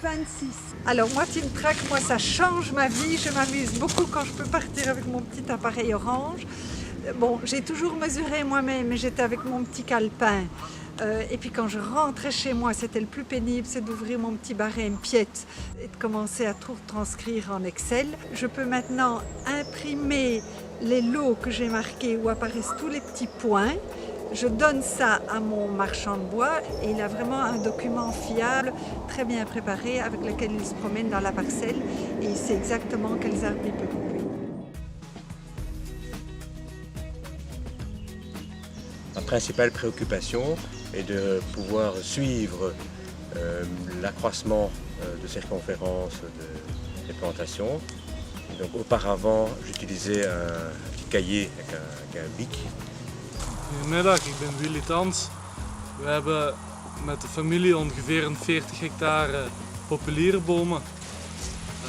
26. Alors moi, TeamTrack, moi ça change ma vie. Je m'amuse beaucoup quand je peux partir avec mon petit appareil orange. Bon, j'ai toujours mesuré moi-même, mais j'étais avec mon petit calepin. Et puis quand je rentrais chez moi, c'était le plus pénible, c'est d'ouvrir mon petit barème piète et de commencer à tout transcrire en Excel. Je peux maintenant imprimer les lots que j'ai marqués où apparaissent tous les petits points. Je donne ça à mon marchand de bois et il a vraiment un document fiable, très bien préparé, avec lequel il se promène dans la parcelle et il sait exactement quels arbres il peut couper. Ma principale préoccupation est de pouvoir suivre l'accroissement de circonférence des plantations. Et donc, auparavant, j'utilisais un petit cahier avec un bic. Goedemiddag, ik ben Willy Thans. We hebben met de familie ongeveer een 40 hectare populiere bomen.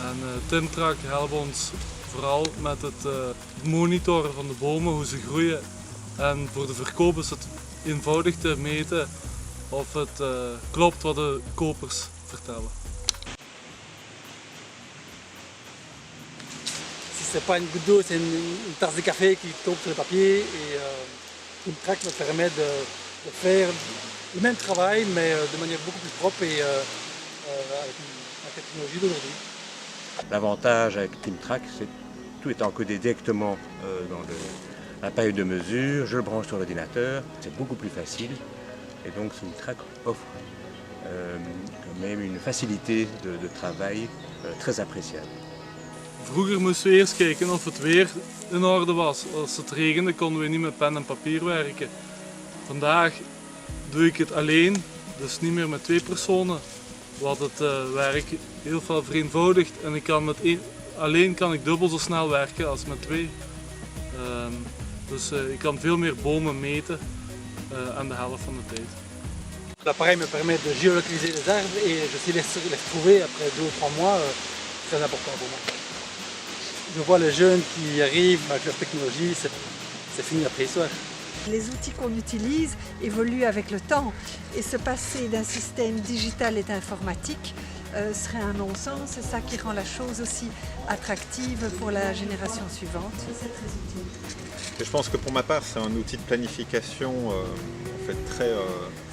En TeamTrack helpt ons vooral met het monitoren van de bomen, hoe ze groeien. En voor de verkoop is het eenvoudig te meten of het klopt wat de kopers vertellen. Si c'est pas une goutte d'eau, c'est une tasse de café qui tombe sur le papier et TeamTrack me permet de faire le même travail mais de manière beaucoup plus propre et avec la technologie d'aujourd'hui. L'avantage avec TeamTrack, c'est que tout est encodé directement dans l'appareil de mesure, je le branche sur l'ordinateur, c'est beaucoup plus facile et donc TeamTrack offre quand même une facilité de travail très appréciable. Vroeger moesten we eerst kijken of het weer in orde was. Als het regende konden we niet met pen en papier werken. Vandaag doe ik het alleen, dus niet meer met 2 personen. Wat het werk heel veel vereenvoudigt en alleen kan ik dubbel zo snel werken als met 2. Dus ik kan veel meer bomen meten aan de helft van de tijd. L'appareil me permet de géolocaliser les arbres et je sais les retrouver après 2 ou 3 mois, très important pour moi. Je vois les jeunes qui arrivent avec leur technologie, c'est fini après l'histoire. Les outils qu'on utilise évoluent avec le temps et se passer d'un système digital et informatique serait un non-sens. C'est ça qui rend la chose aussi attractive pour la génération suivante. C'est très utile. Je pense que pour ma part, c'est un outil de planification en fait très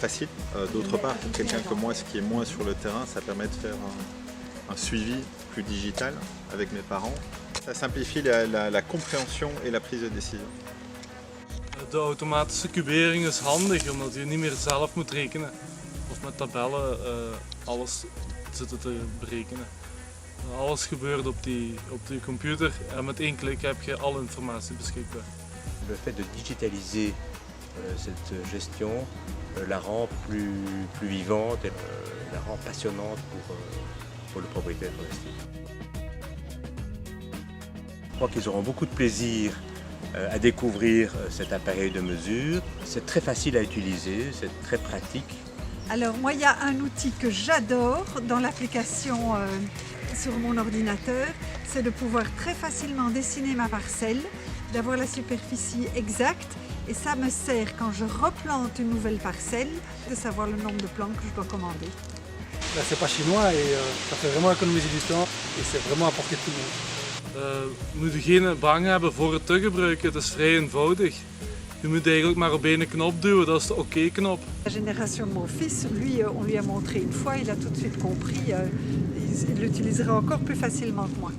facile. D'autre part, pour quelqu'un comme moi, ce qui est moins sur le terrain, ça permet de faire un suivi plus digital avec mes parents. Ça simplifie la compréhension et la prise de décision. De automatische cubering is handig omdat je niet meer zelf moet rekenen of met tabellen alles zitten te berekenen. Alles gebeurt op die computer en met 1 klik heb je alle informatie beschikbaar. Le fait de digitaliser cette gestion la rend plus vivante et la rend passionnante pour le propriétaire forestier. Je crois qu'ils auront beaucoup de plaisir à découvrir cet appareil de mesure. C'est très facile à utiliser, c'est très pratique. Alors moi, il y a un outil que j'adore dans l'application sur mon ordinateur, c'est de pouvoir très facilement dessiner ma parcelle, d'avoir la superficie exacte et ça me sert quand je replante une nouvelle parcelle de savoir le nombre de plantes que je dois commander. Là, c'est pas chinois et ça fait vraiment économiser du temps et c'est vraiment à portée de tout le monde. Moet je geen bang hebben voor het te gebruiken, het is vrij eenvoudig. Je moet eigenlijk maar op 1 knop duwen, dat is de OK-knop. La génération de mon fils, lui, on lui a montré une fois, il a tout de suite compris, il l'utilisera encore plus facilement que moi.